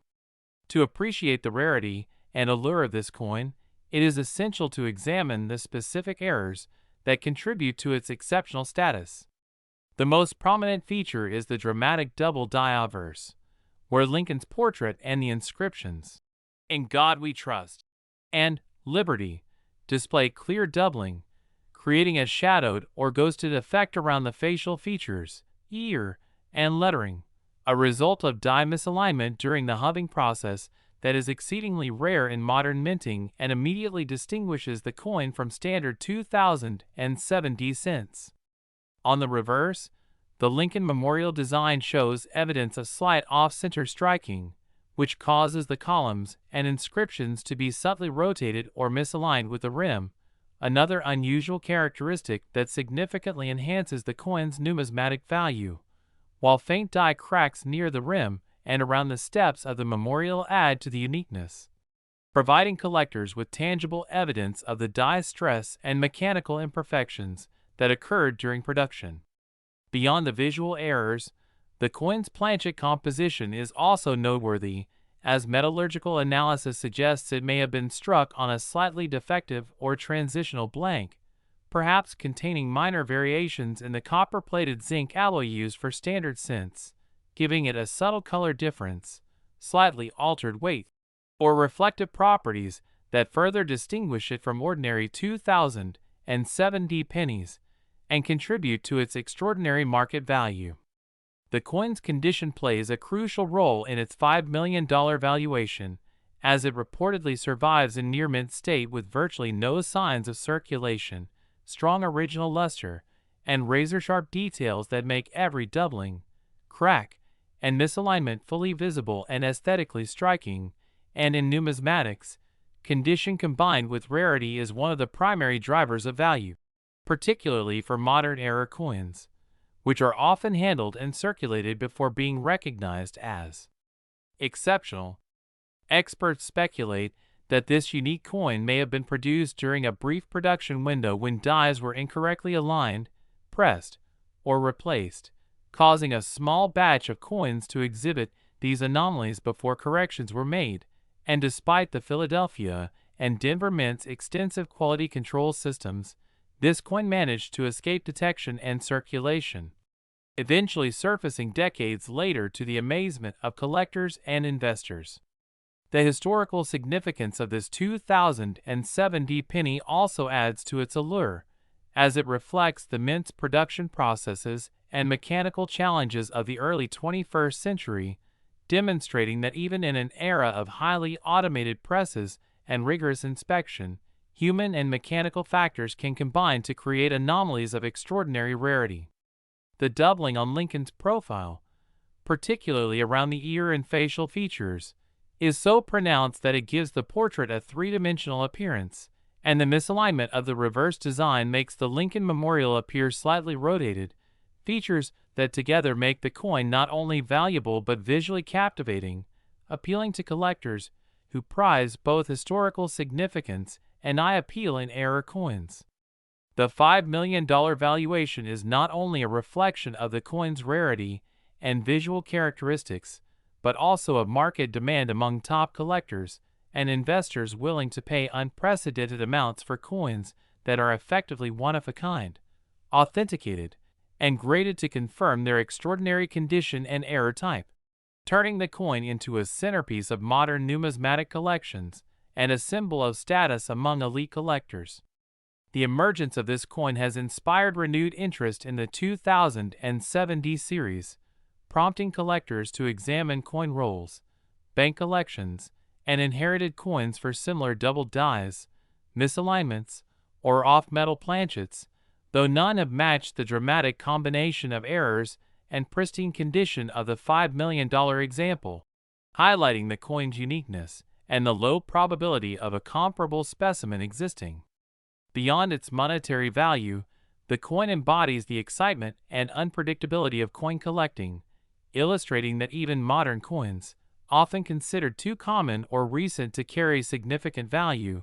To appreciate the rarity and allure of this coin, it is essential to examine the specific errors that contribute to its exceptional status. The most prominent feature is the dramatic double die obverse, where Lincoln's portrait and the inscriptions, "In God We Trust," and "Liberty," display clear doubling, creating a shadowed or ghosted effect around the facial features, ear, and lettering, a result of die misalignment during the hubbing process that is exceedingly rare in modern minting and immediately distinguishes the coin from standard 2007 cents. On the reverse, the Lincoln Memorial design shows evidence of slight off-center striking, which causes the columns and inscriptions to be subtly rotated or misaligned with the rim, another unusual characteristic that significantly enhances the coin's numismatic value, while faint die cracks near the rim and around the steps of the memorial add to the uniqueness, providing collectors with tangible evidence of the die stress and mechanical imperfections that occurred during production. Beyond the visual errors, the coin's planchet composition is also noteworthy, as metallurgical analysis suggests it may have been struck on a slightly defective or transitional blank, perhaps containing minor variations in the copper-plated zinc alloy used for standard cents, giving it a subtle color difference, slightly altered weight, or reflective properties that further distinguish it from ordinary 2007 pennies and contribute to its extraordinary market value. The coin's condition plays a crucial role in its $5 million valuation, as it reportedly survives in near-mint state with virtually no signs of circulation, strong original luster, and razor-sharp details that make every doubling, crack, and misalignment fully visible and aesthetically striking, and in numismatics, condition combined with rarity is one of the primary drivers of value, particularly for modern-era coins, which are often handled and circulated before being recognized as exceptional. Experts speculate that this unique coin may have been produced during a brief production window when dies were incorrectly aligned, pressed, or replaced, causing a small batch of coins to exhibit these anomalies before corrections were made, and despite the Philadelphia and Denver Mint's extensive quality control systems, this coin managed to escape detection and circulation, eventually surfacing decades later to the amazement of collectors and investors. The historical significance of this 2007 penny also adds to its allure, as it reflects the mint's production processes and mechanical challenges of the early 21st century, demonstrating that even in an era of highly automated presses and rigorous inspection, human and mechanical factors can combine to create anomalies of extraordinary rarity. The doubling on Lincoln's profile, particularly around the ear and facial features, is so pronounced that it gives the portrait a three-dimensional appearance, and the misalignment of the reverse design makes the Lincoln Memorial appear slightly rotated, features that together make the coin not only valuable but visually captivating, appealing to collectors who prize both historical significance and eye appeal in era coins. The $5 million valuation is not only a reflection of the coin's rarity and visual characteristics, but also of market demand among top collectors and investors willing to pay unprecedented amounts for coins that are effectively one-of-a-kind, authenticated, and graded to confirm their extraordinary condition and error type, turning the coin into a centerpiece of modern numismatic collections and a symbol of status among elite collectors. The emergence of this coin has inspired renewed interest in the 2007 series, prompting collectors to examine coin rolls, bank collections, and inherited coins for similar double dies, misalignments, or off-metal planchets, though none have matched the dramatic combination of errors and pristine condition of the $5 million example, highlighting the coin's uniqueness and the low probability of a comparable specimen existing. Beyond its monetary value, The coin embodies the excitement and unpredictability of coin collecting, illustrating that even modern coins, often considered too common or recent to carry significant value,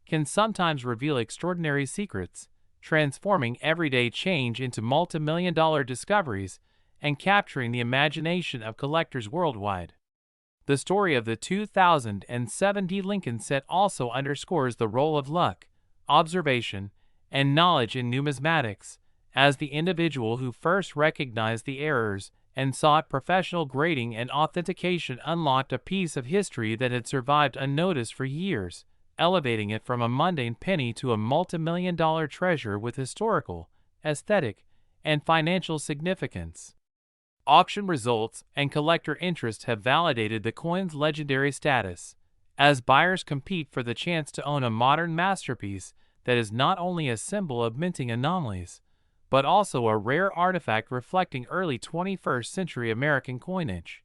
can sometimes reveal extraordinary secrets, transforming everyday change into multi-million-dollar discoveries and capturing the imagination of collectors worldwide. The story of the 2007 Lincoln set also underscores the role of luck, observation, and knowledge in numismatics, as the individual who first recognized the errors and sought professional grading and authentication unlocked a piece of history that had survived unnoticed for years, elevating it from a mundane penny to a multi-million-dollar treasure with historical, aesthetic, and financial significance. Auction results and collector interest have validated the coin's legendary status, as buyers compete for the chance to own a modern masterpiece that is not only a symbol of minting anomalies, but also a rare artifact reflecting early 21st century American coinage,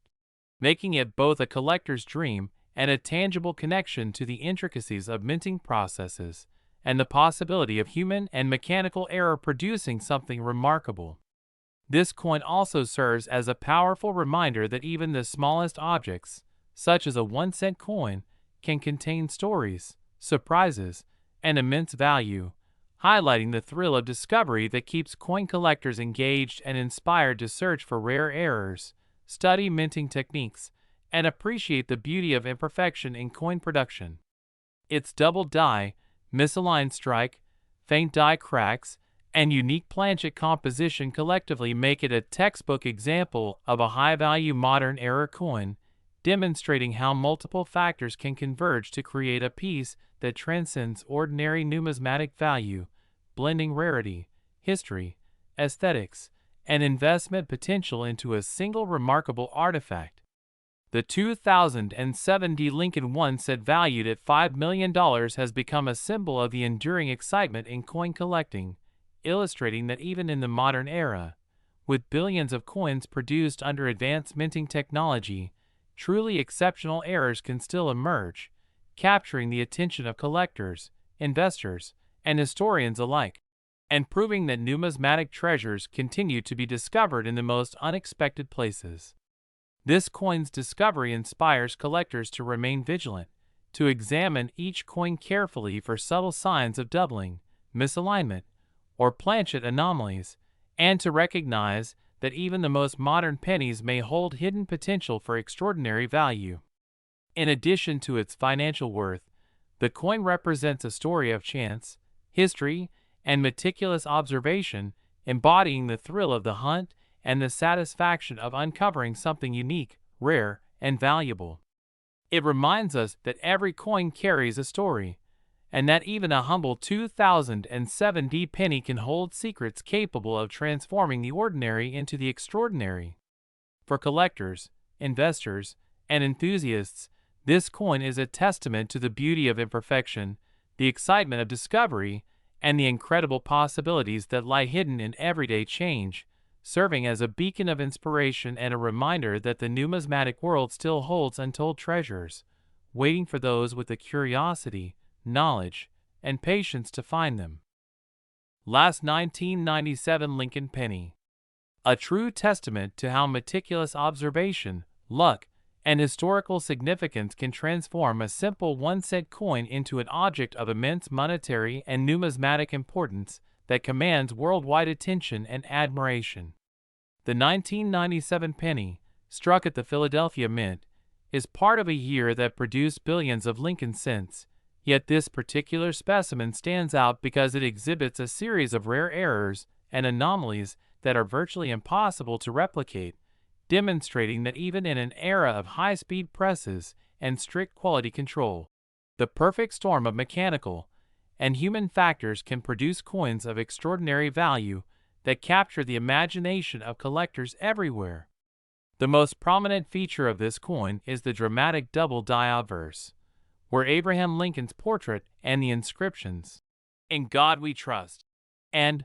making it both a collector's dream and a tangible connection to the intricacies of minting processes and the possibility of human and mechanical error producing something remarkable. This coin also serves as a powerful reminder that even the smallest objects, such as a 1-cent coin, can contain stories, surprises, and immense value, highlighting the thrill of discovery that keeps coin collectors engaged and inspired to search for rare errors, study minting techniques, and appreciate the beauty of imperfection in coin production. Its double die, misaligned strike, faint die cracks, and unique planchet composition collectively make it a textbook example of a high-value modern-era coin, demonstrating how multiple factors can converge to create a piece that transcends ordinary numismatic value, blending rarity, history, aesthetics, and investment potential into a single remarkable artifact. The 2007 Lincoln 1-cent valued at $5 million has become a symbol of the enduring excitement in coin collecting, illustrating that even in the modern era, with billions of coins produced under advanced minting technology, truly exceptional errors can still emerge, capturing the attention of collectors, investors, and historians alike, and proving that numismatic treasures continue to be discovered in the most unexpected places. This coin's discovery inspires collectors to remain vigilant, to examine each coin carefully for subtle signs of doubling, misalignment, or planchet anomalies, and to recognize that even the most modern pennies may hold hidden potential for extraordinary value. In addition to its financial worth, the coin represents a story of chance, history, and meticulous observation, embodying the thrill of the hunt and the satisfaction of uncovering something unique, rare, and valuable. It reminds us that every coin carries a story, and that even a humble 2007 penny can hold secrets capable of transforming the ordinary into the extraordinary. For collectors, investors, and enthusiasts, this coin is a testament to the beauty of imperfection, the excitement of discovery, and the incredible possibilities that lie hidden in everyday change, serving as a beacon of inspiration and a reminder that the numismatic world still holds untold treasures, waiting for those with the curiosity, knowledge, and patience to find them. Last 1997 Lincoln Penny. A true testament to how meticulous observation, luck, and historical significance can transform a simple 1-cent coin into an object of immense monetary and numismatic importance that commands worldwide attention and admiration. The 1997 penny, struck at the Philadelphia Mint, is part of a year that produced billions of Lincoln cents, yet this particular specimen stands out because it exhibits a series of rare errors and anomalies that are virtually impossible to replicate, demonstrating that even in an era of high-speed presses and strict quality control, the perfect storm of mechanical and human factors can produce coins of extraordinary value that capture the imagination of collectors everywhere. The most prominent feature of this coin is the dramatic double die obverse, where Abraham Lincoln's portrait and the inscriptions, "In God We Trust," and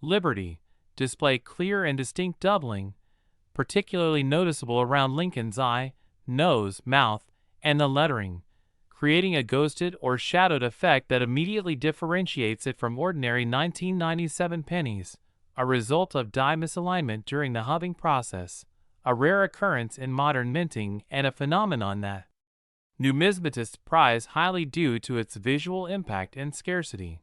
"Liberty," display clear and distinct doubling, particularly noticeable around Lincoln's eye, nose, mouth, and the lettering, creating a ghosted or shadowed effect that immediately differentiates it from ordinary 1997 pennies, a result of die misalignment during the hubbing process, a rare occurrence in modern minting and a phenomenon that numismatists prize highly due to its visual impact and scarcity.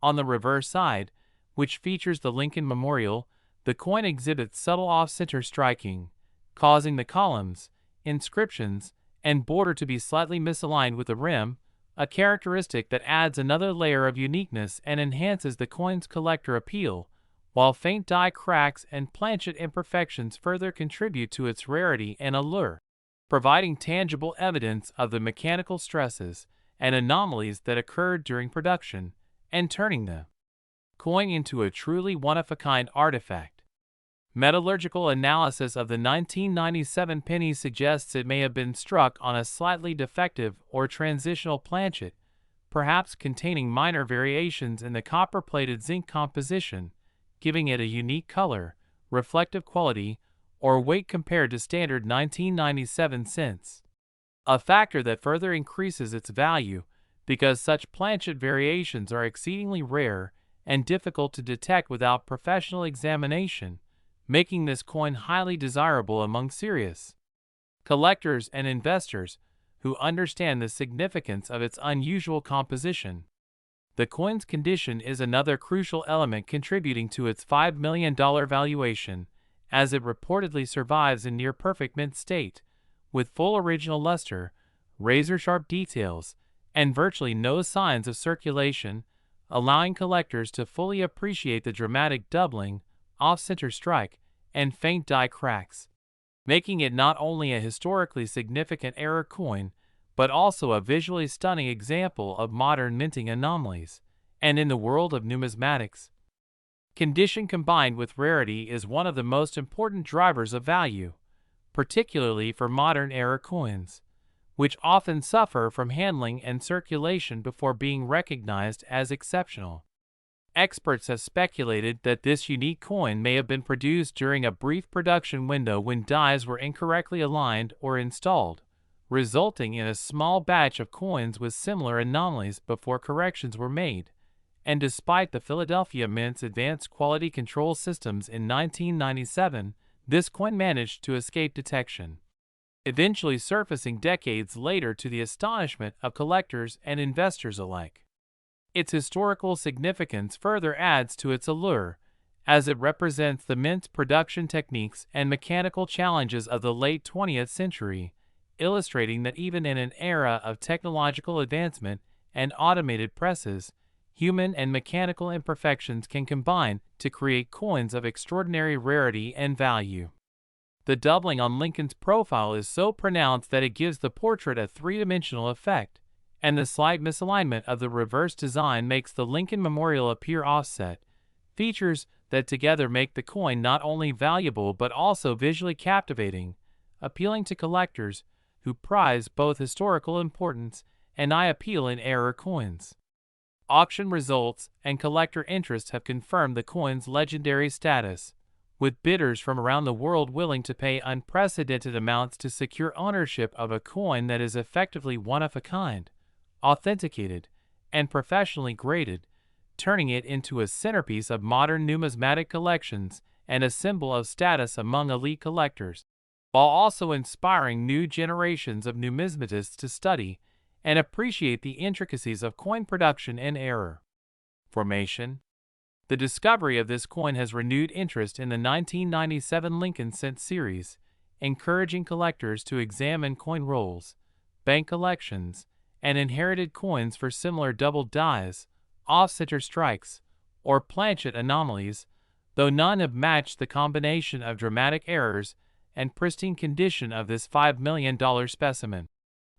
On the reverse side, which features the Lincoln Memorial, the coin exhibits subtle off-center striking, causing the columns, inscriptions, and border to be slightly misaligned with the rim, a characteristic that adds another layer of uniqueness and enhances the coin's collector appeal, while faint die cracks and planchet imperfections further contribute to its rarity and allure, providing tangible evidence of the mechanical stresses and anomalies that occurred during production, and turning the coin into a truly one-of-a-kind artifact. Metallurgical analysis of the 1997 penny suggests it may have been struck on a slightly defective or transitional planchet, perhaps containing minor variations in the copper-plated zinc composition, giving it a unique color, reflective quality, or weight compared to standard 1997 cents. A factor that further increases its value because such planchet variations are exceedingly rare and difficult to detect without professional examination, making this coin highly desirable among serious collectors and investors who understand the significance of its unusual composition. The coin's condition is another crucial element contributing to its $5 million valuation, as it reportedly survives in near-perfect mint state, with full original luster, razor-sharp details, and virtually no signs of circulation, allowing collectors to fully appreciate the dramatic doubling, off-center strike, and faint die cracks, making it not only a historically significant era coin, but also a visually stunning example of modern minting anomalies. And in the world of numismatics, condition combined with rarity is one of the most important drivers of value, particularly for modern era coins, which often suffer from handling and circulation before being recognized as exceptional. Experts have speculated that this unique coin may have been produced during a brief production window when dies were incorrectly aligned or installed, resulting in a small batch of coins with similar anomalies before corrections were made. And despite the Philadelphia Mint's advanced quality control systems in 1997, this coin managed to escape detection, eventually surfacing decades later to the astonishment of collectors and investors alike. Its historical significance further adds to its allure, as it represents the mint's production techniques and mechanical challenges of the late 20th century, illustrating that even in an era of technological advancement and automated presses, human and mechanical imperfections can combine to create coins of extraordinary rarity and value. The doubling on Lincoln's profile is so pronounced that it gives the portrait a three-dimensional effect, and the slight misalignment of the reverse design makes the Lincoln Memorial appear offset, features that together make the coin not only valuable but also visually captivating, appealing to collectors who prize both historical importance and eye appeal in era coins. Auction results and collector interest have confirmed the coin's legendary status, with bidders from around the world willing to pay unprecedented amounts to secure ownership of a coin that is effectively one of a kind, authenticated, and professionally graded, turning it into a centerpiece of modern numismatic collections and a symbol of status among elite collectors, while also inspiring new generations of numismatists to study and appreciate the intricacies of coin production and error formation. The discovery of this coin has renewed interest in the 1997 Lincoln Cent series, encouraging collectors to examine coin rolls, bank collections, and inherited coins for similar double dies, off-center strikes, or planchet anomalies, though none have matched the combination of dramatic errors and pristine condition of this $5 million specimen,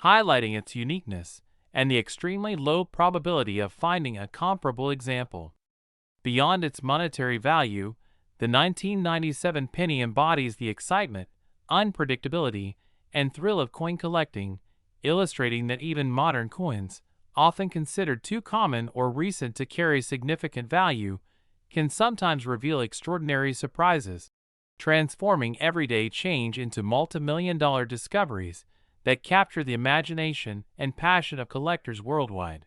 highlighting its uniqueness and the extremely low probability of finding a comparable example. Beyond its monetary value, the 1997 penny embodies the excitement, unpredictability, and thrill of coin collecting, illustrating that even modern coins, often considered too common or recent to carry significant value, can sometimes reveal extraordinary surprises, transforming everyday change into multi-million-dollar discoveries that capture the imagination and passion of collectors worldwide.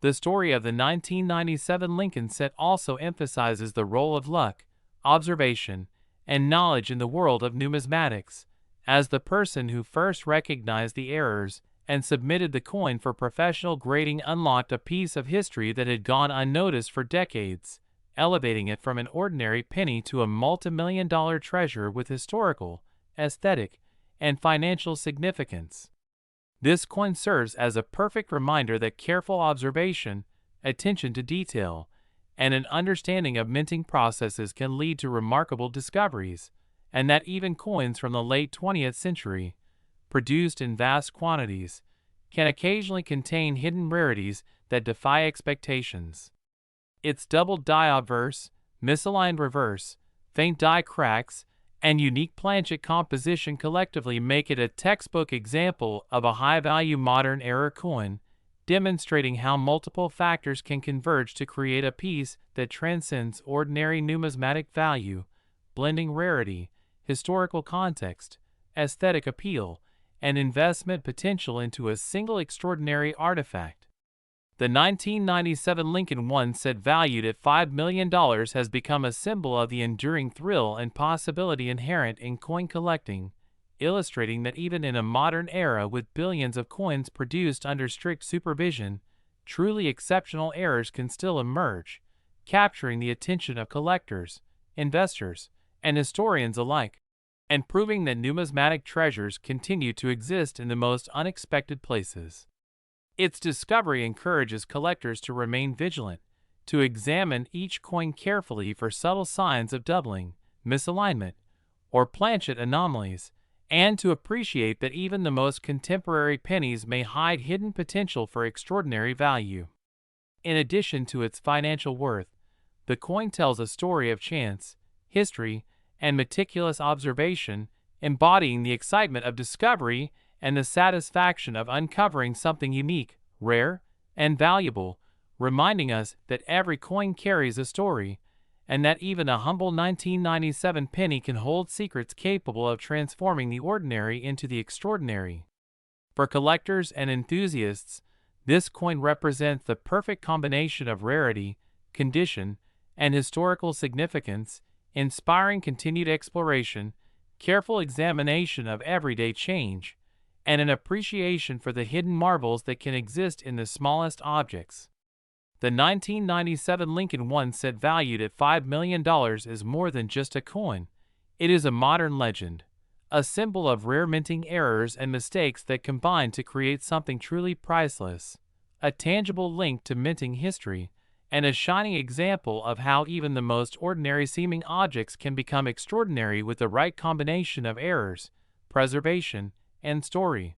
The story of the 1997 Lincoln set also emphasizes the role of luck, observation, and knowledge in the world of numismatics, as the person who first recognized the errors and submitted the coin for professional grading unlocked a piece of history that had gone unnoticed for decades, elevating it from an ordinary penny to a multimillion-dollar treasure with historical, aesthetic, and financial significance. This coin serves as a perfect reminder that careful observation, attention to detail, and an understanding of minting processes can lead to remarkable discoveries, and that even coins from the late 20th century, produced in vast quantities, can occasionally contain hidden rarities that defy expectations. Its double die obverse, misaligned reverse, faint die cracks, and unique planchet composition collectively make it a textbook example of a high-value modern-era coin, demonstrating how multiple factors can converge to create a piece that transcends ordinary numismatic value, blending rarity, historical context, aesthetic appeal, and investment potential into a single extraordinary artifact. The 1997 Lincoln One set valued at $5 million has become a symbol of the enduring thrill and possibility inherent in coin collecting, illustrating that even in a modern era with billions of coins produced under strict supervision, truly exceptional errors can still emerge, capturing the attention of collectors, investors, and historians alike, and proving that numismatic treasures continue to exist in the most unexpected places. Its discovery encourages collectors to remain vigilant, to examine each coin carefully for subtle signs of doubling, misalignment, or planchet anomalies, and to appreciate that even the most contemporary pennies may hide hidden potential for extraordinary value. In addition to its financial worth, the coin tells a story of chance, history, and meticulous observation, embodying the excitement of discovery and the satisfaction of uncovering something unique, rare, and valuable, reminding us that every coin carries a story, and that even a humble 1997 penny can hold secrets capable of transforming the ordinary into the extraordinary. For collectors and enthusiasts, this coin represents the perfect combination of rarity, condition, and historical significance, inspiring continued exploration, careful examination of everyday change, and an appreciation for the hidden marvels that can exist in the smallest objects. The 1997 Lincoln One set valued at $5 million is more than just a coin. It is a modern legend, a symbol of rare minting errors and mistakes that combine to create something truly priceless, a tangible link to minting history, and a shining example of how even the most ordinary-seeming objects can become extraordinary with the right combination of errors, preservation, and story,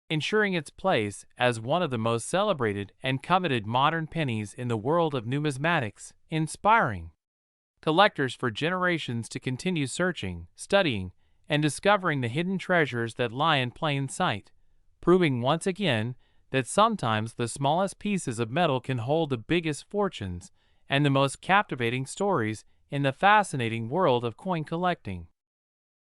ensuring its place as one of the most celebrated and coveted modern pennies in the world of numismatics, inspiring collectors for generations to continue searching, studying, and discovering the hidden treasures that lie in plain sight, proving once again that sometimes the smallest pieces of metal can hold the biggest fortunes and the most captivating stories in the fascinating world of coin collecting.